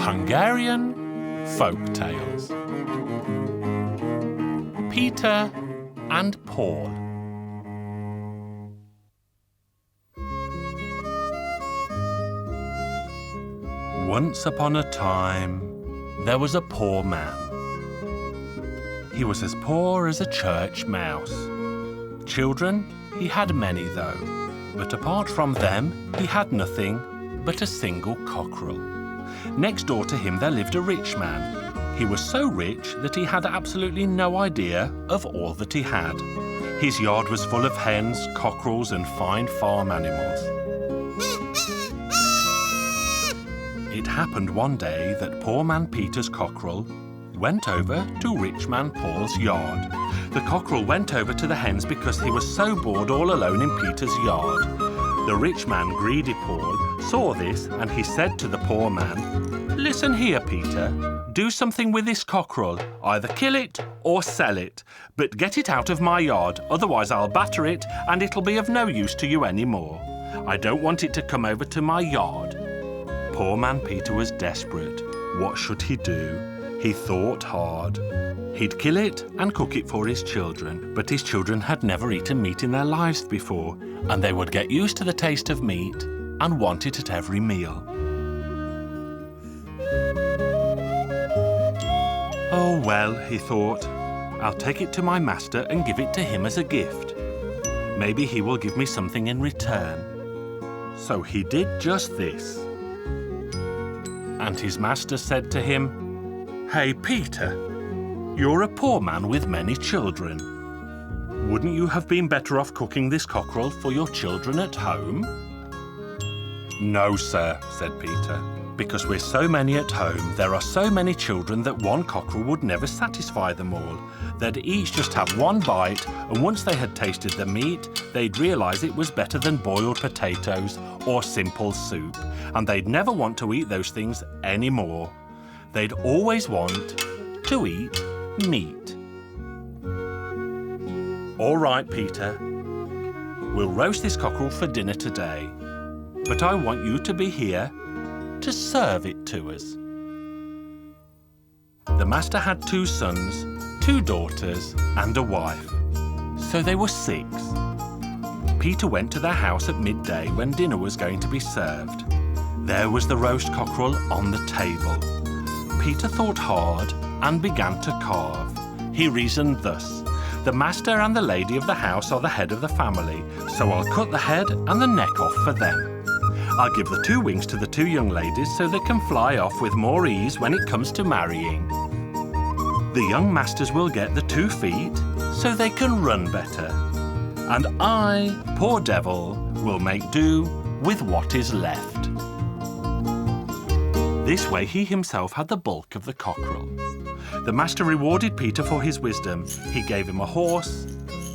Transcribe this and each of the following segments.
Hungarian Folk Tales. Peter and Paul. Once upon a time, there was a poor man. He was as poor as a church mouse. Children, he had many though, but apart from them, he had nothing but a single cockerel. Next door to him there lived a rich man. He was so rich that he had absolutely no idea of all that he had. His yard was full of hens, cockerels, and fine farm animals. It happened one day that poor man Peter's cockerel went over to rich man Paul's yard. The cockerel went over to the hens because he was so bored all alone in Peter's yard. The rich man, greedy Paul, saw this and he said to the poor man, "Listen here, Peter. Do something with this cockerel. Either kill it or sell it. But get it out of my yard, otherwise I'll batter it and it'll be of no use to you anymore. I don't want it to come over to my yard." Poor man Peter was desperate. What should he do? He thought hard. He'd kill it and cook it for his children, but his children had never eaten meat in their lives before, and they would get used to the taste of meat and want it at every meal. Oh well, he thought, I'll take it to my master and give it to him as a gift. Maybe he will give me something in return. So he did just this. And his master said to him, "Hey, Peter, you're a poor man with many children. Wouldn't you have been better off cooking this cockerel for your children at home?" "No, sir," said Peter, "because we're so many at home, there are so many children that one cockerel would never satisfy them all. They'd each just have one bite, and once they had tasted the meat, they'd realise it was better than boiled potatoes or simple soup, and they'd never want to eat those things anymore. They'd always want to eat meat." "All right, Peter. We'll roast this cockerel for dinner today, but I want you to be here to serve it to us." The master had 2 sons, 2 daughters, and a wife. So they were 6. Peter went to their house at midday when dinner was going to be served. There was the roast cockerel on the table. Peter thought hard and began to carve. He reasoned thus: the master and the lady of the house are the head of the family, so I'll cut the head and the neck off for them. I'll give the 2 wings to the 2 young ladies so they can fly off with more ease when it comes to marrying. The young masters will get the 2 feet so they can run better. And I, poor devil, will make do with what is left. This way he himself had the bulk of the cockerel. The master rewarded Peter for his wisdom. He gave him a horse,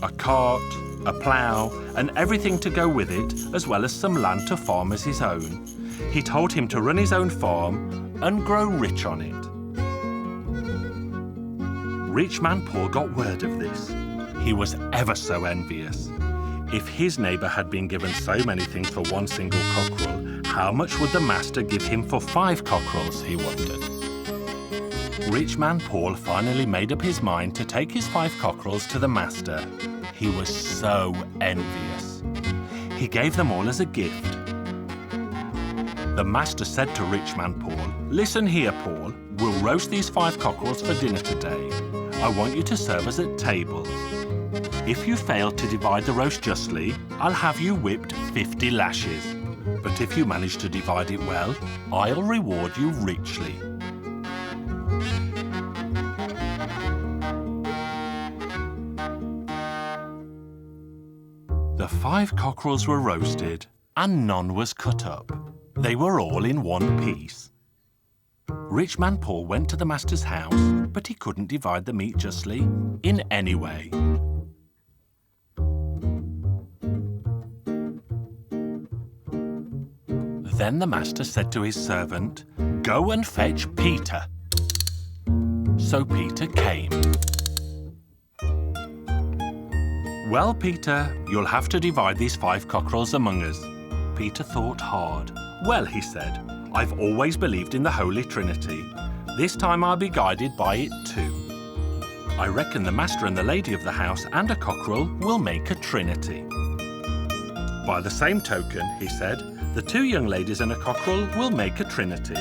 a cart, a plough, and everything to go with it, as well as some land to farm as his own. He told him to run his own farm and grow rich on it. Rich man Paul got word of this. He was ever so envious. If his neighbour had been given so many things for one single cockerel, how much would the master give him for 5 cockerels, he wondered. Rich man Paul finally made up his mind to take his 5 cockerels to the master. He was so envious. He gave them all as a gift. The master said to rich man Paul, "Listen here, Paul, we'll roast these 5 cockerels for dinner today. I want you to serve us at table. If you fail to divide the roast justly, I'll have you whipped 50 lashes. But if you manage to divide it well, I'll reward you richly." The 5 cockerels were roasted, and none was cut up. They were all in one piece. Rich man Paul went to the master's house, but he couldn't divide the meat justly in any way. Then the master said to his servant, "Go and fetch Peter." So Peter came. "Well, Peter, you'll have to divide these 5 cockerels among us." Peter thought hard. "Well," he said, I've always believed in the Holy Trinity. This time I'll be guided by it too. I reckon the master and the lady of the house and a cockerel will make a trinity. By the same token, he said, the 2 young ladies and a cockerel will make a trinity.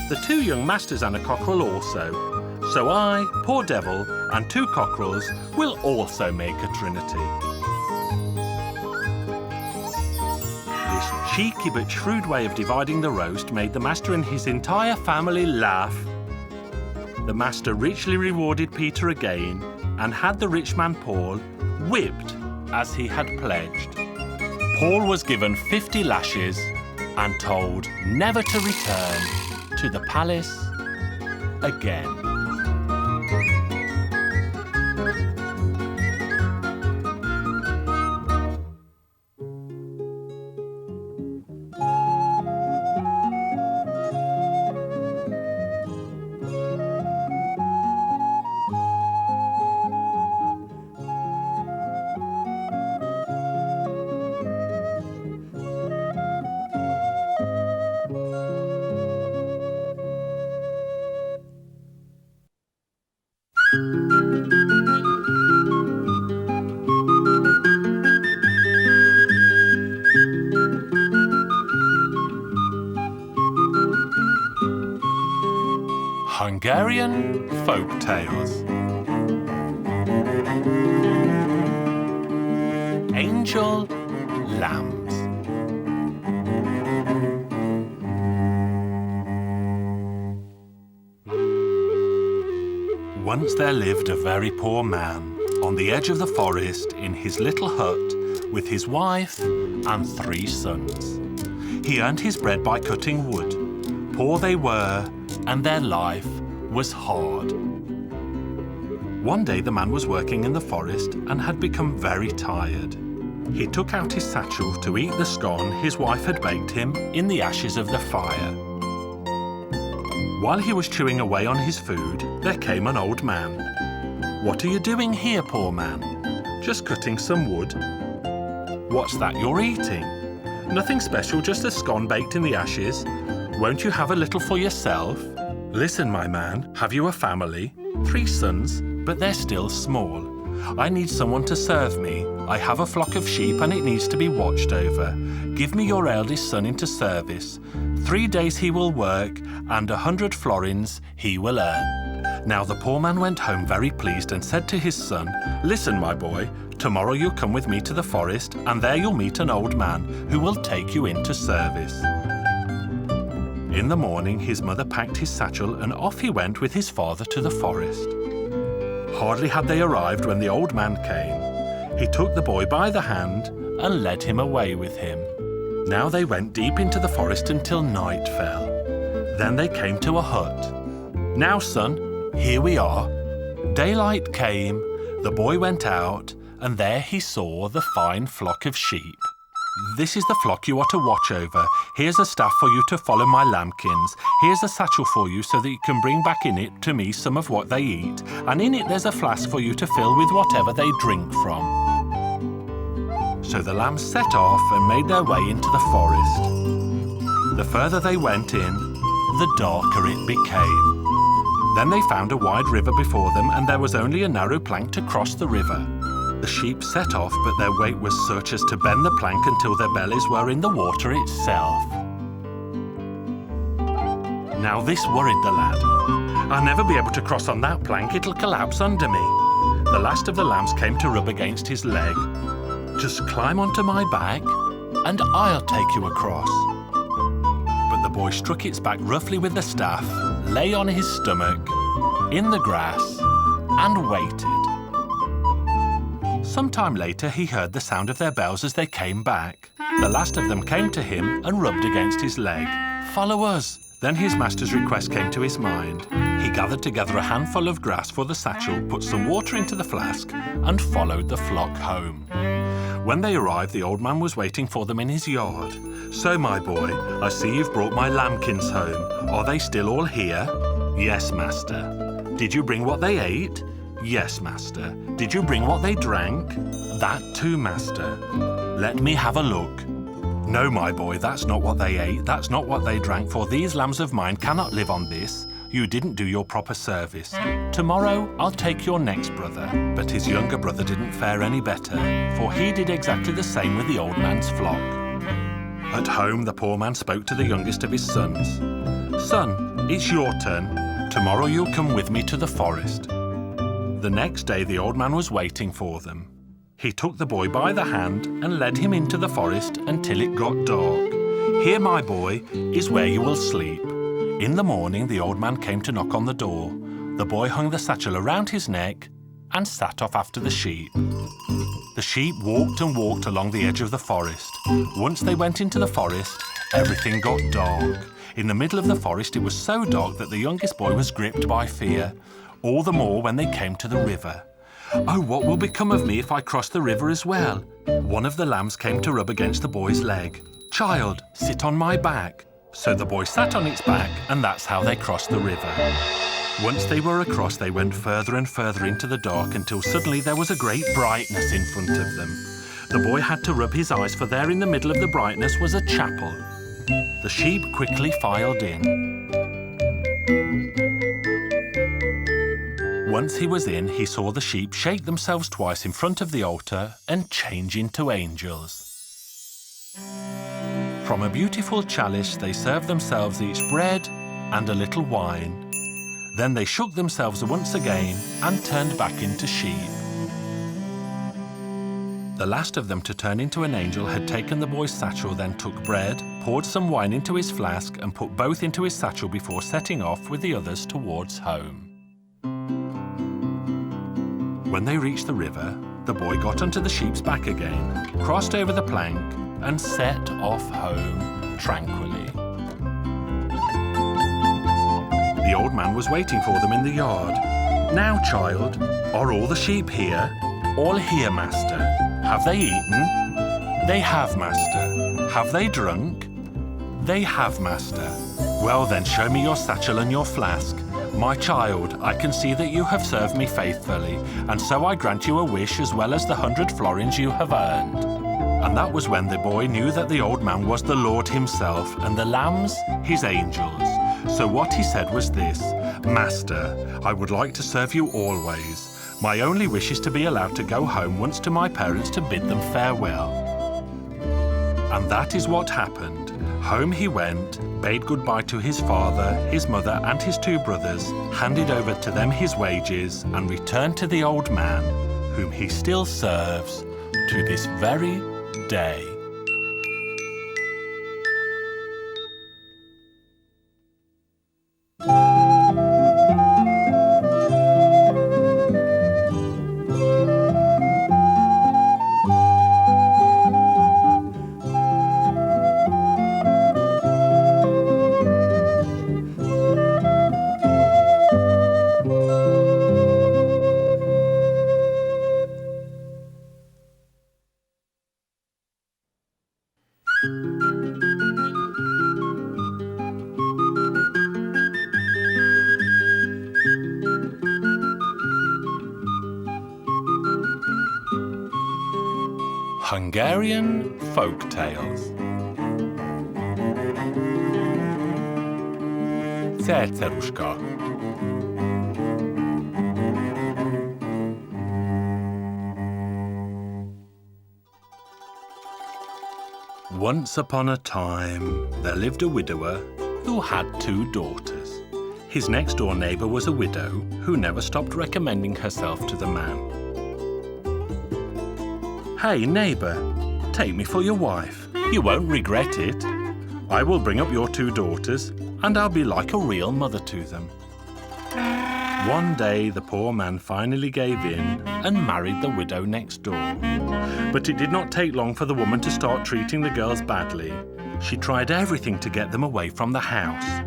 The 2 young masters and a cockerel also. So I, poor devil, and 2 cockerels will also make a trinity. This cheeky but shrewd way of dividing the roast made the master and his entire family laugh. The master richly rewarded Peter again and had the rich man Paul whipped as he had pledged. Paul was given 50 lashes and told never to return to the palace again. Hungarian Folk Tales. Angel Lambs. Once there lived a very poor man on the edge of the forest in his little hut with his wife and 3 sons. He earned his bread by cutting wood. Poor they were, and their life was hard. One day the man was working in the forest and had become very tired. He took out his satchel to eat the scone his wife had baked him in the ashes of the fire. While he was chewing away on his food, there came an old man. "What are you doing here, poor man?" "Just cutting some wood." "What's that you're eating?" "Nothing special, just a scone baked in the ashes. Won't you have a little for yourself?" "Listen, my man, have you a family?" "3 sons, but they're still small. I need someone to serve me. I have a flock of sheep and it needs to be watched over. Give me your eldest son into service. 3 days he will work and 100 florins he will earn." Now the poor man went home very pleased and said to his son, "Listen, my boy, tomorrow you'll come with me to the forest and there you'll meet an old man who will take you into service." In the morning, his mother packed his satchel and off he went with his father to the forest. Hardly had they arrived when the old man came. He took the boy by the hand and led him away with him. Now they went deep into the forest until night fell. Then they came to a hut. "Now, son, here we are." Daylight came, the boy went out, and there he saw the fine flock of sheep. "This is the flock you are to watch over. Here's a staff for you to follow my lambkins. Here's a satchel for you so that you can bring back in it to me some of what they eat, and in it there's a flask for you to fill with whatever they drink from." So the lambs set off and made their way into the forest. The further they went in, the darker it became. Then they found a wide river before them, and there was only a narrow plank to cross the river. The sheep set off, but their weight was such as to bend the plank until their bellies were in the water itself. Now this worried the lad. "I'll never be able to cross on that plank, it'll collapse under me." The last of the lambs came to rub against his leg. "Just climb onto my back, and I'll take you across." But the boy struck its back roughly with the staff, lay on his stomach, in the grass, and waited. Some time later, he heard the sound of their bells as they came back. The last of them came to him and rubbed against his leg. "Follow us." Then his master's request came to his mind. He gathered together a handful of grass for the satchel, put some water into the flask, and followed the flock home. When they arrived, the old man was waiting for them in his yard. "So, my boy, I see you've brought my lambkins home. Are they still all here?" "Yes, master." "Did you bring what they ate?" "Yes, master." "Did you bring what they drank?" "That too, master." "Let me have a look." No, my boy, that's not what they ate, that's not what they drank, for these lambs of mine cannot live on this. You didn't do your proper service. Tomorrow I'll take your next brother. But his younger brother didn't fare any better, for he did exactly the same with the old man's flock. At home, the poor man spoke to the youngest of his sons. Son, it's your turn. Tomorrow you'll come with me to the forest. The next day the old man was waiting for them. He took the boy by the hand and led him into the forest until it got dark. Here, my boy, is where you will sleep. In the morning, the old man came to knock on the door. The boy hung the satchel around his neck and sat off after the sheep. The sheep walked and walked along the edge of the forest. Once they went into the forest, everything got dark. In the middle of the forest, it was so dark that the youngest boy was gripped by fear. All the more when they came to the river. Oh, what will become of me if I cross the river as well? One of the lambs came to rub against the boy's leg. Child, sit on my back. So the boy sat on its back, and that's how they crossed the river. Once they were across, they went further and further into the dark until suddenly there was a great brightness in front of them. The boy had to rub his eyes, for there in the middle of the brightness was a chapel. The sheep quickly filed in. Once he was in, he saw the sheep shake themselves twice in front of the altar and change into angels. From a beautiful chalice they served themselves each bread and a little wine. Then they shook themselves once again and turned back into sheep. The last of them to turn into an angel had taken the boy's satchel, then took bread, poured some wine into his flask and put both into his satchel before setting off with the others towards home. When they reached the river, the boy got onto the sheep's back again, crossed over the plank and set off home tranquilly. The old man was waiting for them in the yard. Now, child, are all the sheep here? All here, master. Have they eaten? They have, master. Have they drunk? They have, master. Well then, show me your satchel and your flask. My child, I can see that you have served me faithfully, and so I grant you a wish as well as the 100 florins you have earned. And that was when the boy knew that the old man was the Lord himself, and the lambs his angels. So what he said was this: Master, I would like to serve you always. My only wish is to be allowed to go home once to my parents to bid them farewell. And that is what happened. Home he went, bade goodbye to his father, his mother, and his 2 brothers, handed over to them his wages, and returned to the old man, whom he still serves to this very day. Hungarian Folk Tales. Cerceruszka. Once upon a time, there lived a widower who had 2 daughters. His next-door neighbour was a widow who never stopped recommending herself to the man. Hey, neighbour, take me for your wife. You won't regret it. I will bring up your 2 daughters, and I'll be like a real mother to them. One day, the poor man finally gave in and married the widow next door. But it did not take long for the woman to start treating the girls badly. She tried everything to get them away from the house.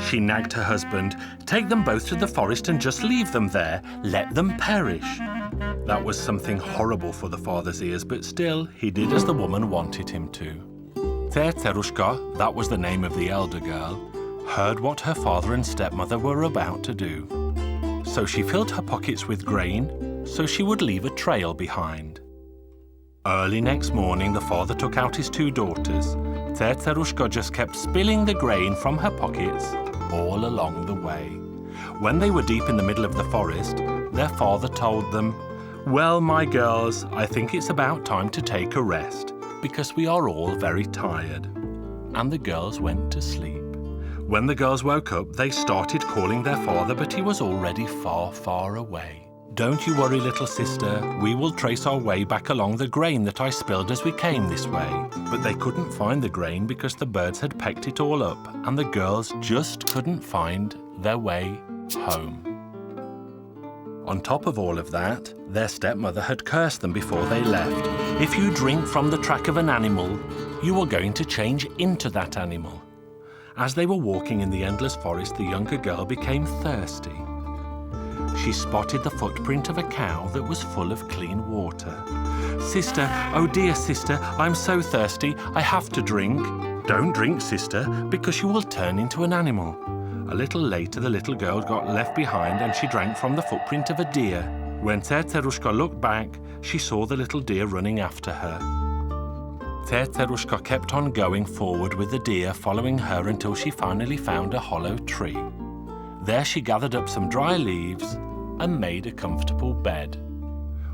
She nagged her husband, "Take them both to the forest and just leave them there. Let them perish." That was something horrible for the father's ears, but still, he did as the woman wanted him to. Cerceruszka, that was the name of the elder girl, heard what her father and stepmother were about to do. So she filled her pockets with grain, so she would leave a trail behind. Early next morning, the father took out his 2 daughters. Tsertserushka just kept spilling the grain from her pockets all along the way. When they were deep in the middle of the forest, their father told them, "Well, my girls, I think it's about time to take a rest, because we are all very tired." And the girls went to sleep. When the girls woke up, they started calling their father, but he was already far, far away. "Don't you worry, little sister. We will trace our way back along the grain that I spilled as we came this way." But they couldn't find the grain because the birds had pecked it all up, and the girls just couldn't find their way home. On top of all of that, their stepmother had cursed them before they left. "If you drink from the track of an animal, you are going to change into that animal." As they were walking in the endless forest, the younger girl became thirsty. She spotted the footprint of a cow that was full of clean water. "Sister, oh dear sister, I'm so thirsty, I have to drink." "Don't drink, sister, because you will turn into an animal." A little later, the little girl got left behind and she drank from the footprint of a deer. When Tsertserushka looked back, she saw the little deer running after her. Tsertserushka kept on going forward with the deer following her until she finally found a hollow tree. There she gathered up some dry leaves and made a comfortable bed.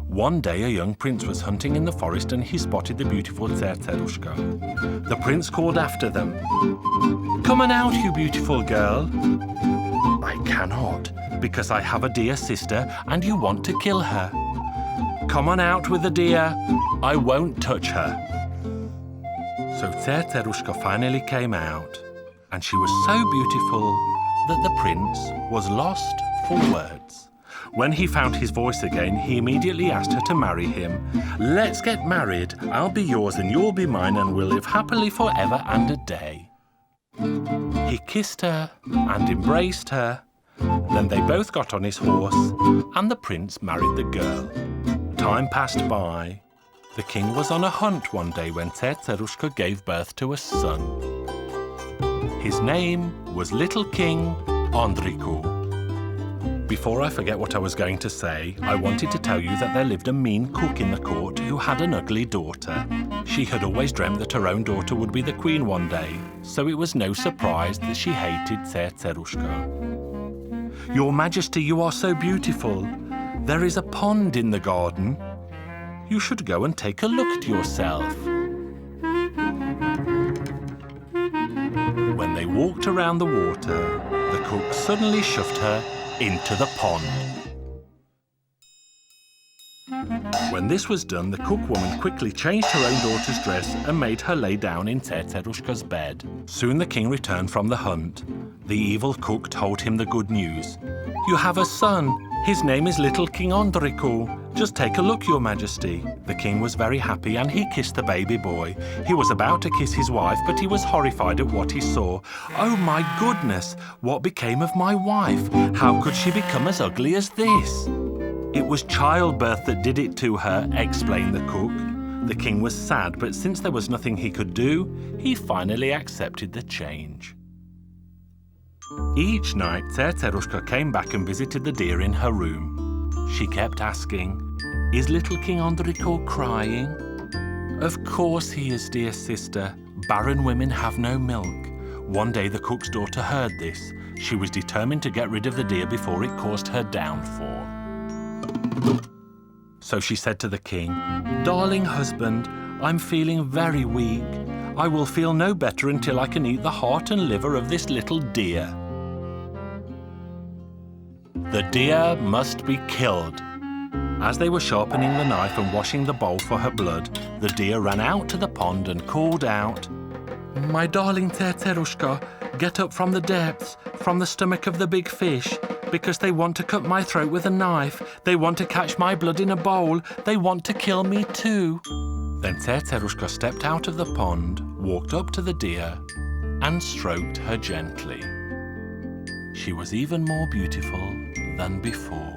One day a young prince was hunting in the forest and he spotted the beautiful Tsertserushka. The prince called after them, "Come on out, you beautiful girl." "I cannot, because I have a dear sister and you want to kill her." "Come on out with the deer. I won't touch her." So Tsertserushka finally came out, and she was so beautiful that the prince was lost for words. When he found his voice again, he immediately asked her to marry him. "Let's get married. I'll be yours and you'll be mine, and we'll live happily forever and a day." He kissed her and embraced her. Then they both got on his horse, and the prince married the girl. Time passed by. The king was on a hunt one day when Tsertserushka gave birth to a son. His name was Little King Andriku. Before I forget what I was going to say, I wanted to tell you that there lived a mean cook in the court who had an ugly daughter. She had always dreamt that her own daughter would be the queen one day, so it was no surprise that she hated Tsertserushka. "Your Majesty, you are so beautiful. There is a pond in the garden. You should go and take a look at yourself." When they walked around the water, the cook suddenly shoved her into the pond. When this was done, the cookwoman quickly changed her own daughter's dress and made her lay down in Tsertserushka's bed. Soon the king returned from the hunt. The evil cook told him the good news. "You have a son. His name is Little King Andriku. Just take a look, Your Majesty." The king was very happy and he kissed the baby boy. He was about to kiss his wife, but he was horrified at what he saw. "Oh my goodness, what became of my wife? How could she become as ugly as this?" "It was childbirth that did it to her," explained the cook. The king was sad, but since there was nothing he could do, he finally accepted the change. Each night, Tsertserushka came back and visited the deer in her room. She kept asking, "Is Little King Andriku crying?" "Of course he is, dear sister. Barren women have no milk." One day the cook's daughter heard this. She was determined to get rid of the deer before it caused her downfall. So she said to the king, "Darling husband, I'm feeling very weak. I will feel no better until I can eat the heart and liver of this little deer." The deer must be killed. As they were sharpening the knife and washing the bowl for her blood, the deer ran out to the pond and called out, "My darling Tsertserushka, get up from the depths, from the stomach of the big fish, because they want to cut my throat with a knife. They want to catch my blood in a bowl. They want to kill me too." Then Tsertserushka stepped out of the pond, walked up to the deer, and stroked her gently. She was even more beautiful than before.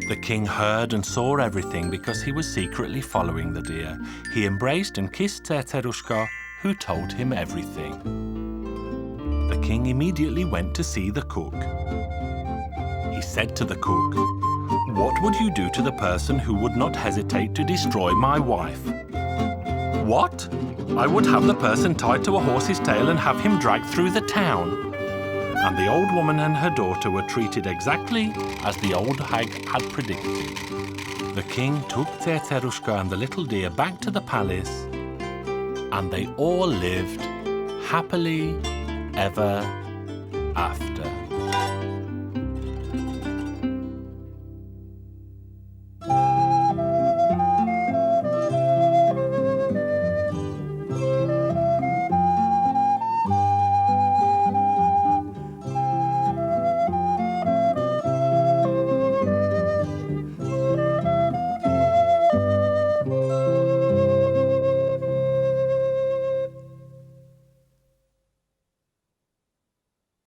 The king heard and saw everything because he was secretly following the deer. He embraced and kissed Tsertserushka, who told him everything. The king immediately went to see the cook. He said to the cook, What would you do to the person who would not hesitate to destroy my wife? What? I would have the person tied to a horse's tail and have him dragged through the town. And the old woman and her daughter were treated exactly as the old hag had predicted. The king took Teterushka and the little deer back to the palace, and they all lived happily ever after.